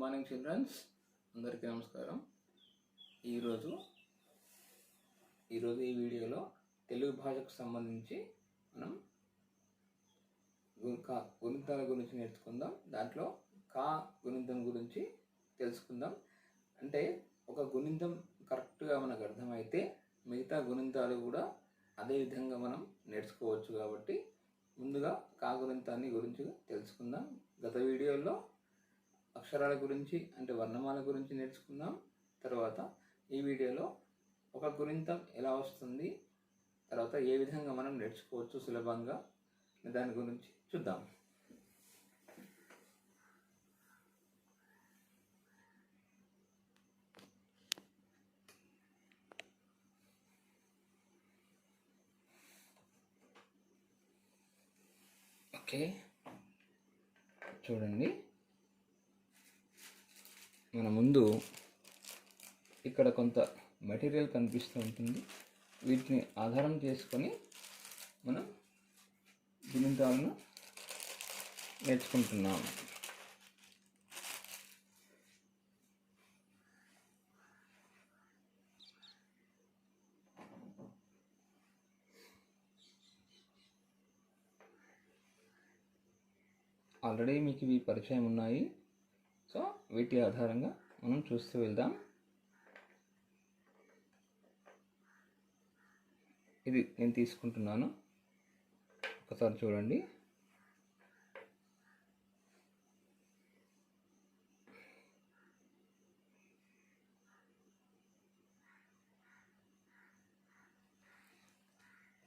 Morning children's, అందరికీ నమస్కారం. ఈరోజు ఈ వీడియోలో తెలుగు భాషకు సంబంధించి మనం గుణితాల గురించి నేర్చుకుందాం. దాంట్లో కా గుణితం గురించి తెలుసుకుందాం. అంటే ఒక గుణితం కరెక్ట్గా మనకు అర్థమైతే మిగతా గుణితాలు కూడా అదే విధంగా మనం నేర్చుకోవచ్చు. కాబట్టి ముందుగా కా గుణితాన్ని గురించి తెలుసుకుందాం. గత వీడియోలో అక్షరాల గురించి అంటే వర్ణమాల గురించి నేర్చుకుందాం. తర్వాత ఈ వీడియోలో ఒక గుణితం ఎలా వస్తుంది, తర్వాత ఏ విధంగా మనం నేర్చుకోవచ్చు సులభంగా దాని గురించి చూద్దాం. ఓకే, చూడండి, మన ముందు ఇక్కడ కొంత మెటీరియల్ కనిపిస్తూ ఉంటుంది. వీటిని ఆధారం చేసుకొని మనం గుణితాలను నేర్చుకుంటున్నాం. ఆల్రెడీ మీకు ఇవి పరిచయం ఉన్నాయి. సో వీటి ఆధారంగా మనం చూస్తూ వెళ్దాం. ఇది నేను తీసుకుంటున్నాను, ఒకసారి చూడండి.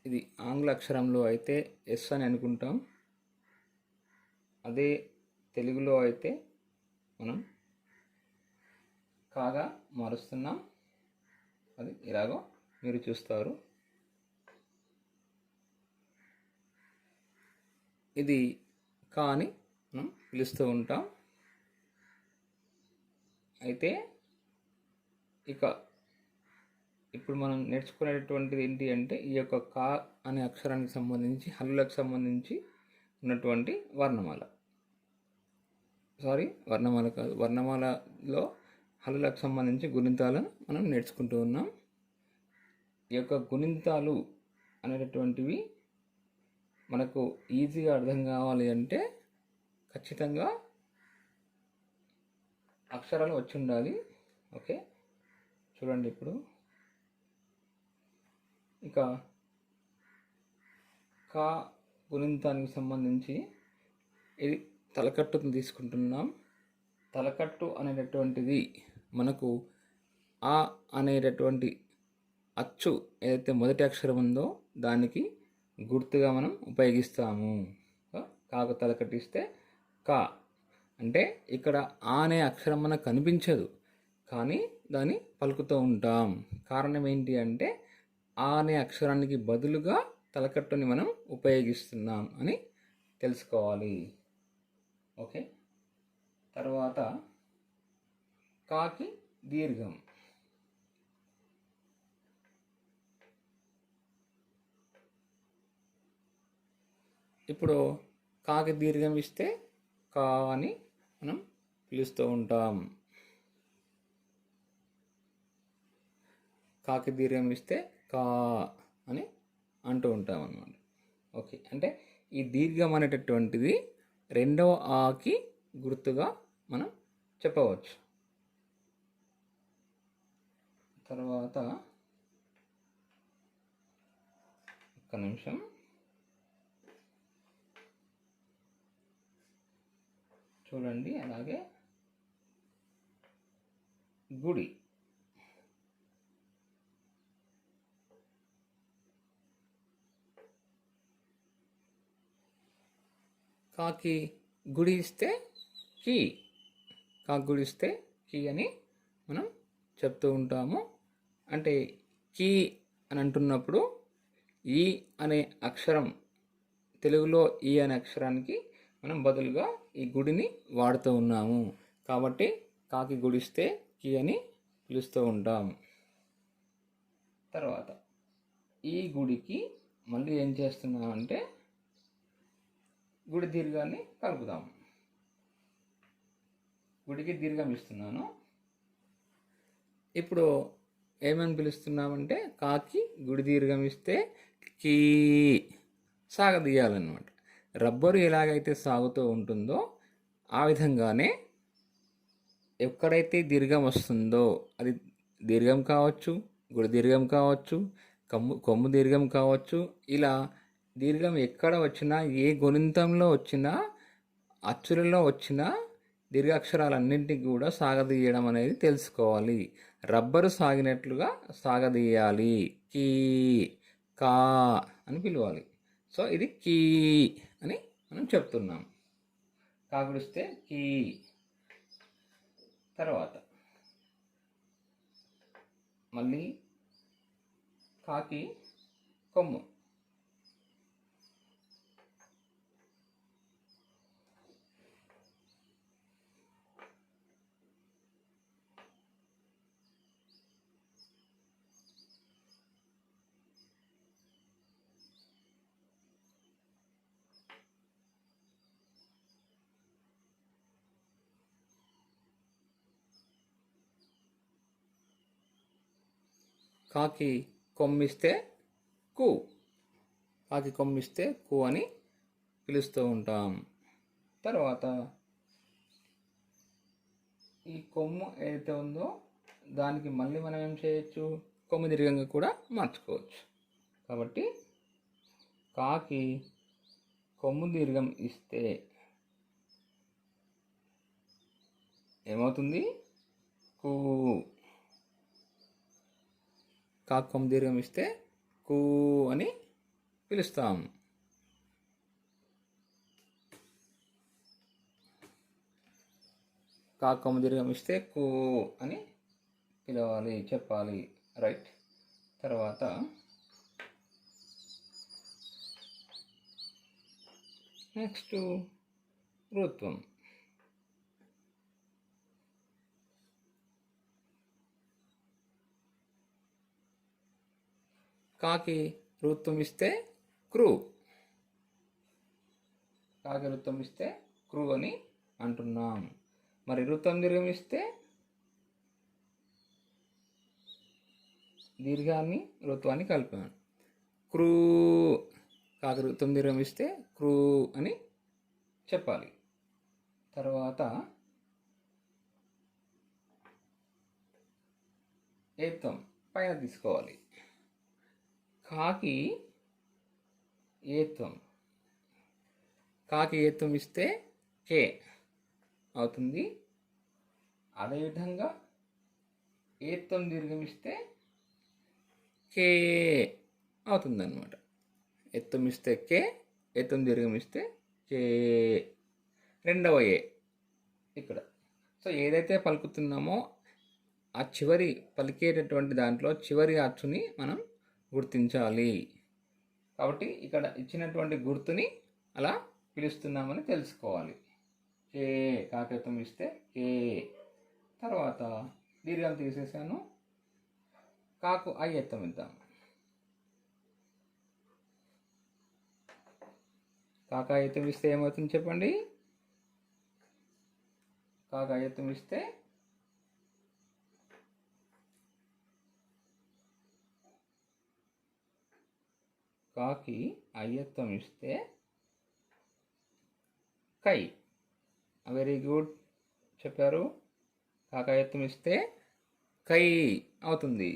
ఇది ఆంగ్ల అక్షరంలో అయితే ఎస్ అని అనుకుంటాం. అదే తెలుగులో అయితే మనం కాగా మారుస్తున్నాం. అది ఇలాగో మీరు చూస్తారు. ఇది కా అని మనం పిలుస్తూ ఉంటాం. అయితే ఇప్పుడు మనం నేర్చుకునేటువంటిది ఏంటి అంటే ఈ యొక్క కా అనే అక్షరానికి సంబంధించి హల్లులకు సంబంధించి ఉన్నటువంటి వర్ణమాల కాదు, వర్ణమాలలో హల్లులకు సంబంధించి గుణితాలను మనం నేర్చుకుంటూ ఉన్నాం. ఈ యొక్క గుణితాలు అనేటటువంటివి మనకు ఈజీగా అర్థం కావాలి అంటే ఖచ్చితంగా అక్షరాలు వచ్చి ఉండాలి. ఓకే, చూడండి. ఇప్పుడు ఇక కా గుణితానికి సంబంధించి ఇది తలకట్టును తీసుకుంటున్నాం. తలకట్టు అనేటటువంటిది మనకు ఆ అనేటటువంటి అచ్చు ఏదైతే మొదటి అక్షరం ఉందో దానికి గుర్తుగా మనం ఉపయోగిస్తాము. కాకు తలకట్టిస్తే కా అంటే ఇక్కడ ఆ అనే అక్షరం మనకు కనిపించదు, కానీ దాన్ని పలుకుతూ ఉంటాం. కారణం ఏంటి అంటే ఆ అనే అక్షరానికి బదులుగా తలకట్టుని మనం ఉపయోగిస్తున్నాం అని తెలుసుకోవాలి. ఓకే, తర్వాత కాకి దీర్ఘం. ఇప్పుడు కాకి దీర్ఘం ఇస్తే కా అని మనం పిలుస్తూ ఉంటాం. కాకి దీర్ఘం ఇస్తే కా అని అంటూ ఉంటాం అన్నమాట. ఓకే, అంటే ఈ దీర్ఘం అనేటటువంటిది రెండవ ఆకి గుర్తుగా మనం చెప్పవచ్చు. తర్వాత ఒక్క నిమిషం, చూడండి. అలాగే గుడి. కాకి గుడి ఇస్తే కీ, కాకి గుడి ఇస్తే కీ అని మనం చెప్తూ ఉంటాము. అంటే కీ అని అంటున్నప్పుడు ఈ అనే అక్షరం, తెలుగులో ఈ అనే అక్షరానికి మనం బదులుగా ఈ గుడిని వాడుతూ ఉన్నాము. కాబట్టి కాకి గుడిస్తే కీ అని పిలుస్తూ ఉంటాం. తర్వాత ఈ గుడికి మళ్ళీ ఏం చేస్తున్నామంటే గుడి దీర్ఘాన్ని కలుపుదాం. గుడికి దీర్ఘం ఇస్తున్నాను. ఇప్పుడు ఏమని పిలుస్తున్నామంటే కాకి గుడి దీర్ఘం ఇస్తే కీ సాగదీయాలన్నమాట. రబ్బరు ఎలాగైతే సాగుతూ ఉంటుందో ఆ విధంగానే ఎక్కడైతే దీర్ఘం వస్తుందో అది దీర్ఘం కావచ్చు, గుడి దీర్ఘం కావచ్చు, కొమ్ము దీర్ఘం కావచ్చు. ఇలా దీర్ఘం ఎక్కడ వచ్చినా, ఏ గుణితంలో వచ్చినా, అచ్చులలో వచ్చినా దీర్ఘాక్షరాలన్నింటికి కూడా సాగదీయడం అనేది తెలుసుకోవాలి. రబ్బరు సాగినట్లుగా సాగదీయాలి. కీ కా అని పిలవాలి. సో ఇది కీ అని మనం చెప్తున్నాం. కాకుడిస్తే కీ. తర్వాత మళ్ళీ కాకి కొమ్ము. కాకి కొమ్మిస్తే కు. కాకి కొమ్మిస్తే కు అని పిలుస్తూ ఉంటాం. తర్వాత ఈ కొమ్ము ఏదైతే ఉందో దానికి మళ్ళీ మనం ఏం చేయొచ్చు, కొమ్ము దీర్ఘంగా కూడా మార్చుకోవచ్చు. కాబట్టి కాకి కొమ్ము దీర్ఘం ఇస్తే ఏమవుతుంది, కు. కాకి కొమ్ము దీర్ఘం ఇస్తే కు అని పిలుస్తాం. కాకి కొమ్ము దీర్ఘం ఇస్తే కు అని పిలవాలి, చెప్పాలి. రైట్. తర్వాత నెక్స్ట్ ఋత్వం. కాకి ఋత్వం ఇస్తే క్రూ. కాకి ఋత్వం ఇస్తే క్రూ అని అంటున్నాం. మరి ఋత్వం దీర్ఘం ఇస్తే దీర్ఘాన్ని ఋత్వాన్ని కలిపాను. క్రూ. కాకి ఋత్వం దీర్ఘం ఇస్తే క్రూ అని చెప్పాలి. తర్వాత ఏత్వం పైన తీసుకోవాలి. కాకి ఏత్వం. కాకి ఏత్వం ఇస్తే కే అవుతుంది. అదేవిధంగా ఏత్వం దీర్ఘం ఇస్తే కే అవుతుందన్నమాట. ఎత్తం ఇస్తే కే, ఎత్తం దీర్ఘం ఇస్తే కే. రెండవ ఏ ఇక్కడ. సో ఏదైతే పలుకుతున్నామో ఆ చివరి పలికేటటువంటి దాంట్లో చివరి అచ్చుని మనం గుర్తించాలి. కాబట్టి ఇక్కడ ఇచ్చినటువంటి గుర్తుని అలా పిలుస్తున్నామని తెలుసుకోవాలి. కే. కాకేత్వం ఇస్తే కే. తర్వాత దీర్ఘం తీసేసాను. కాకు అయ్యత్వం ఇద్దాం. కాకాయత్వం ఇస్తే ఏమవుతుంది చెప్పండి. కాకాయత్వం ఇస్తే కాకి అయ్యత్వం ఇస్తే కై. వెరీ గుడ్ చెప్పారు. కాకాయత్వం ఇస్తే కై అవుతుంది.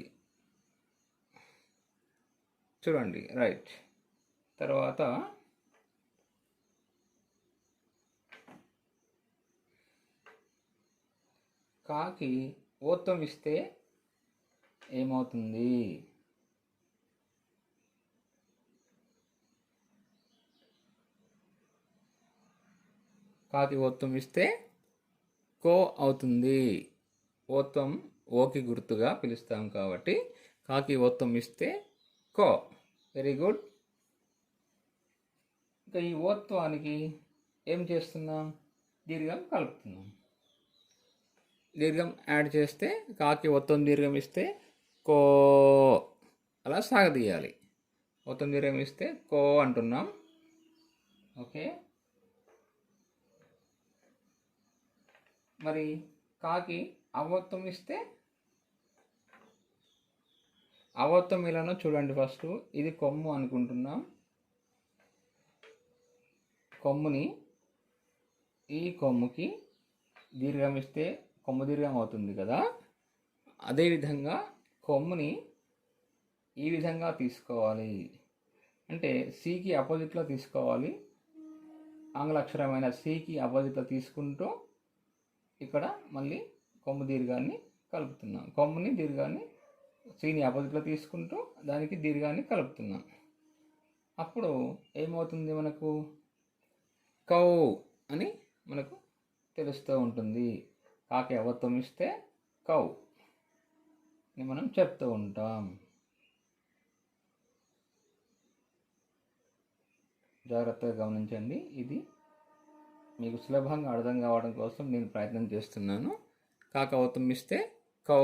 చూడండి. రైట్. తర్వాత కాకి ఓత్వం ఇస్తే ఏమవుతుంది. కాకి ఓత్వం ఇస్తే కో అవుతుంది. ఓత్వం ఓకి గుర్తుగా పిలుస్తాం కాబట్టి కాకి ఓత్వం ఇస్తే కో. Very good. ఇంకా ఈ ఓత్వానికి ఏం చేస్తున్నాం, దీర్ఘం కలుపుతున్నాం. దీర్ఘం యాడ్ చేస్తే కాకి ఓత్వం దీర్ఘం ఇస్తే కో అలా సాగదీయాలి. ఓత్వం దీర్ఘం ఇస్తే కో అంటున్నాం. ఓకే. మరి కాకి అవత్వం ఇస్తే అవత్వం ఎలానో చూడండి. ఫస్ట్ ఇది కొమ్ము అనుకుంటున్నాం. కొమ్ముని ఈ కొమ్ముకి దీర్ఘం ఇస్తే కొమ్ము దీర్ఘం అవుతుంది కదా. అదేవిధంగా కొమ్ముని ఈ విధంగా తీసుకోవాలి. అంటే సికి అపోజిట్లో తీసుకోవాలి. ఆంగ్ల అక్షరమైన సికి అపోజిట్లో తీసుకుంటూ ఇక్కడ మళ్ళీ కొమ్ము దీర్ఘాన్ని కలుపుతున్నాం. కొమ్ముని దీర్ఘాన్ని సిని అపోజిట్లో తీసుకుంటూ దానికి దీర్ఘాన్ని కలుపుతున్నాం. అప్పుడు ఏమవుతుంది, మనకు కౌ అని మనకు తెలుస్తూ ఉంటుంది. కాకి అవత్వం ఇస్తే కౌ అని మనం చెప్తూ ఉంటాం. జాగ్రత్తగా గమనించండి. ఇది మీకు సులభంగా అర్థం కావడం కోసం నేను ప్రయత్నం చేస్తున్నాను. కాకి అవత్వం ఇస్తే కౌ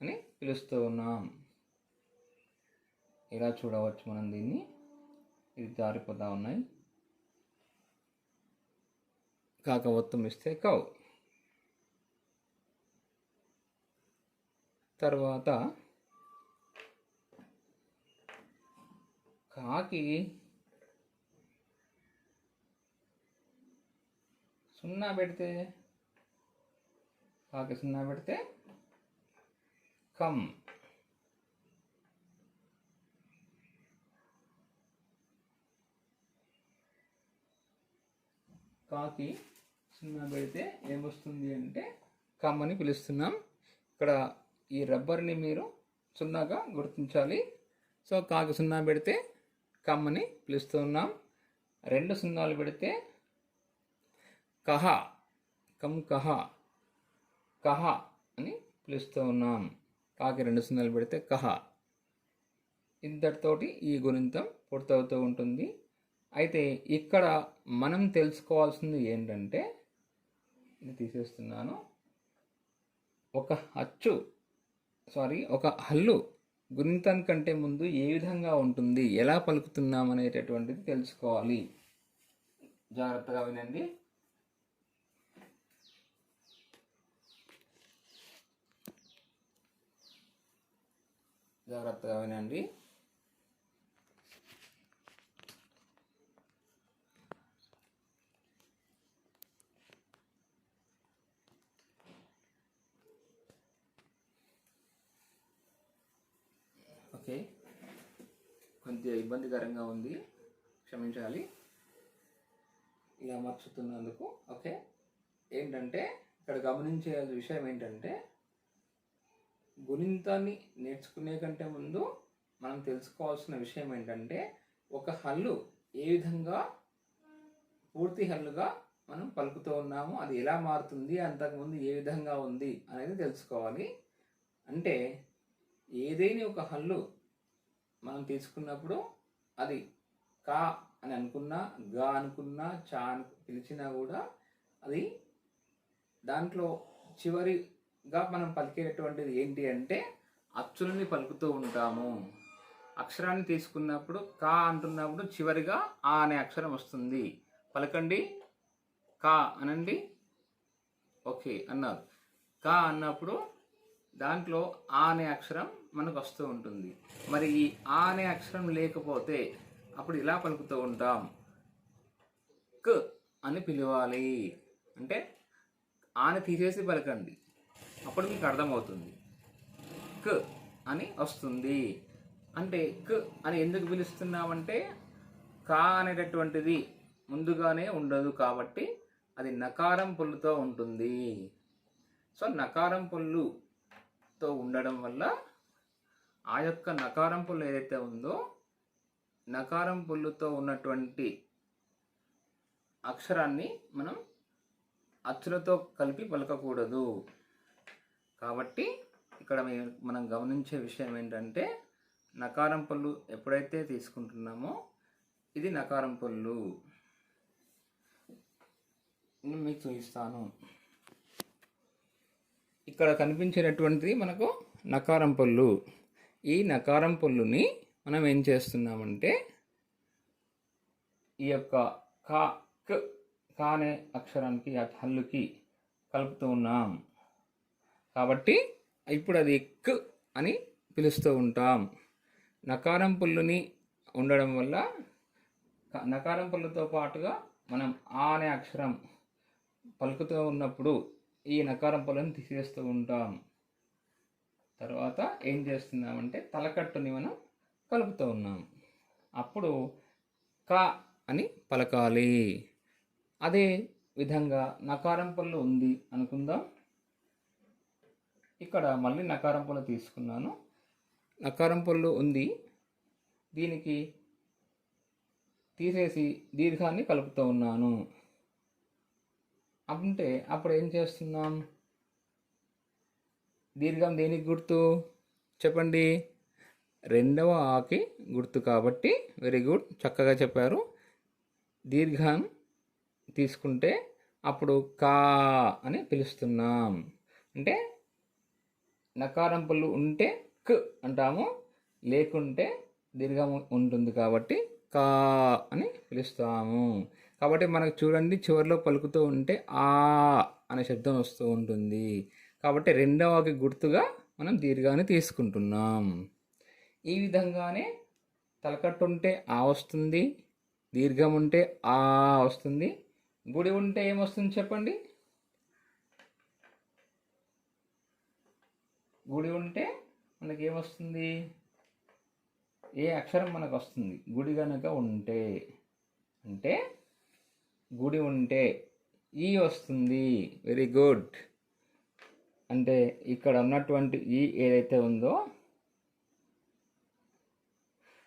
అని పిలుస్తూ ఉన్నాం. ఇలా చూడవచ్చు మనం దీన్ని. ఇది జారిపోతూ ఉన్నాయి. కాకి అవత్వం ఇస్తే కౌ. తర్వాత కాకి సున్నా పెడితే, కాకి సున్నా పెడితే కమ్. కాకి సున్నా పెడితే ఏమొస్తుంది అంటే కమ్ అని పిలుస్తున్నాం. ఇక్కడ ఈ రబ్బర్ని మీరు సున్నాగా గుర్తించాలి. సో కాకి సున్నా పెడితే కమ్ అని పిలుస్తూ ఉన్నాం. 2 సున్నాలు పెడితే కహ, కమ్ కహ, కహ అని పిలుస్తూ ఉన్నాం. కాకి 2 సున్నాలు పెడితే కహ. ఇంతటితోటి ఈ గుణింతం పూర్తవుతూ ఉంటుంది. అయితే ఇక్కడ మనం తెలుసుకోవాల్సింది ఏంటంటే, ఇది తీసేస్తున్నాను, ఒక హల్లు గుణింతం కంటే ముందు ఏ విధంగా ఉంటుంది, ఎలా పలుకుతున్నాం అనేటటువంటిది తెలుసుకోవాలి. జాగ్రత్తగా వినండి. జాగ్రత్తగా వినండి. ఓకే, కొంచెం ఇబ్బందికరంగా ఉంది, క్షమించాలి ఇలా మర్చుతున్నందుకు. ఓకే, ఏంటంటే ఇక్కడ గమనించే విషయం ఏంటంటే, గుణింతాన్ని నేర్చుకునే కంటే ముందు మనం తెలుసుకోవాల్సిన విషయం ఏంటంటే, ఒక హల్లు ఏ విధంగా పూర్తి హల్లుగా మనం పలుకుతూ ఉన్నాము, అది ఎలా మారుతుంది, అంతకుముందు ఏ విధంగా ఉంది అనేది తెలుసుకోవాలి. అంటే ఏదైనా ఒక హల్లు మనం తీసుకున్నప్పుడు అది కా అని అనుకున్నా, గా అనుకున్నా, చా అని పిలిచినా కూడా అది దాంట్లో చివరిగా మనం పలికేటటువంటిది ఏంటి అంటే అచ్చులని పలుకుతూ ఉంటాము. అక్షరాన్ని తీసుకున్నప్పుడు కా అంటున్నప్పుడు చివరిగా ఆ అనే అక్షరం వస్తుంది. పలకండి, కా అనండి. ఓకే అన్నారు. కా అన్నప్పుడు దాంట్లో ఆ అనే అక్షరం మనకు వస్తూ ఉంటుంది. మరి ఈ ఆ అనే అక్షరం లేకపోతే అప్పుడు ఇలా పలుకుతూ ఉంటాం, క్ అని పిలవాలి. అంటే ఆని తీసేసి పలకండి, అప్పుడు మీకు అర్థమవుతుంది. క్ అని వస్తుంది. అంటే క్ అని ఎందుకు పిలుస్తున్నామంటే, కా అనేటటువంటిది ముందుగానే ఉండదు కాబట్టి అది నకారం పొల్లుతో ఉంటుంది. సో నకారం పొల్లుతో ఉండడం వల్ల ఆ యొక్క నకారం పొల్లు ఏదైతే ఉందో, నకారం పొల్లుతో ఉన్నటువంటి అక్షరాన్ని మనం అచ్చులతో కలిపి పలకకూడదు. కాబట్టి ఇక్కడ మనం గమనించే విషయం ఏంటంటే, నకారం పొల్లు ఎప్పుడైతే తీసుకుంటున్నామో ఇది నకారం పొల్లు. నేను మీకు చూపిస్తాను. ఇక్కడ కనిపించేటటువంటిది మనకు నకారం పొల్లు. ఈ నకారం పొల్లుని మనం ఏం చేస్తున్నామంటే, ఈ యొక్క కా అనే అక్షరానికి, ఆ హల్లుకి కలుపుతూ ఉన్నాం. కాబట్టి ఇప్పుడు అది క్ అని పిలుస్తూ ఉంటాం. నకారం పుల్లుని ఉండడం వల్ల నకారం పుల్లుతో పాటుగా మనం ఆ అనే అక్షరం పలుకుతూ ఉన్నప్పుడు ఈ నకారం పుల్లని తీసేస్తూ ఉంటాం. తర్వాత ఏం చేస్తున్నామంటే తలకట్టుని మనం కలుపుతూ ఉన్నాం. అప్పుడు క అని పలకాలి. అదే విధంగా నకారం పళ్ళు ఉంది అనుకుందాం. ఇక్కడ మళ్ళీ నకారం పళ్ళు తీసుకున్నాను. నకారం పళ్ళు ఉంది, దీనికి తీసేసి దీర్ఘాన్ని కలుపుతూ ఉన్నాను. అంటే అప్పుడు ఏం చేస్తున్నాం? దీర్ఘం దేనికి గుర్తు చెప్పండి? రెండవ ఆకి గుర్తు. కాబట్టి వెరీ గుడ్, చక్కగా చెప్పారు. దీర్ఘం తీసుకుంటే అప్పుడు కా అని పిలుస్తున్నాం. అంటే నకారం పళ్ళు ఉంటే క్ అంటాము, లేకుంటే దీర్ఘం ఉంటుంది కాబట్టి కా అని పిలుస్తాము. కాబట్టి మనకు చూడండి, చివరిలో పలుకుతూ ఉంటే ఆ అనే శబ్దం వస్తూ ఉంటుంది. కాబట్టి రెండవకి గుర్తుగా మనం దీర్ఘాన్ని తీసుకుంటున్నాం. ఈ విధంగానే తలకట్టు ఉంటే ఆ వస్తుంది, దీర్ఘం ఉంటే ఆ వస్తుంది. గుడి ఉంటే ఏమొస్తుంది చెప్పండి? గుడి ఉంటే మనకి ఏమొస్తుంది? ఏ అక్షరం మనకు వస్తుంది? గుడి కనుక ఉంటే, అంటే గుడి ఉంటే ఈ వస్తుంది. Very good. అంటే ఇక్కడ ఉన్నటువంటి ఈ ఏదైతే ఉందో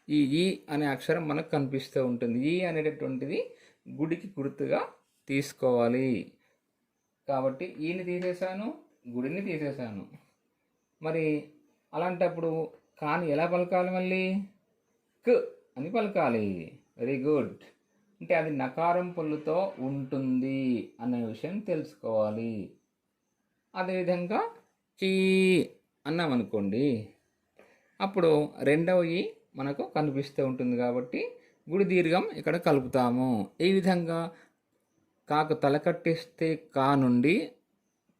ఈ ఈ అనే అక్షరం మనకు కనిపిస్తూ ఉంటుంది. ఈ అనేటటువంటిది గుడికి గుర్తుగా తీసుకోవాలి. కాబట్టి ఈని తీసేశాను, గుడిని తీసేశాను. మరి అలాంటప్పుడు కాని ఎలా పలకాలి? మళ్ళీ క్ అని పలకాలి. Very good. అంటే అది నకారం పళ్ళుతో ఉంటుంది అనే విషయం తెలుసుకోవాలి. అదేవిధంగా చీ అన్నామనుకోండి, అప్పుడు రెండవ ఈ మనకు కనిపిస్తూ ఉంటుంది. కాబట్టి గుడి దీర్ఘం ఇక్కడ కలుపుతాము. ఈ విధంగా కాకు తలకట్టిస్తే కా నుండి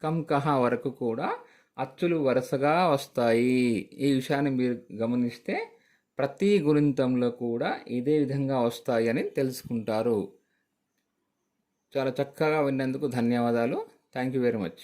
కం కహ వరకు కూడా అచ్చులు వరుసగా వస్తాయి. ఈ విషయాన్ని మీరు గమనిస్తే ప్రతి గుణితంలో కూడా ఇదే విధంగా వస్తాయి అని తెలుసుకుంటారు. చాలా చక్కగా విన్నందుకు ధన్యవాదాలు. Thank you very much.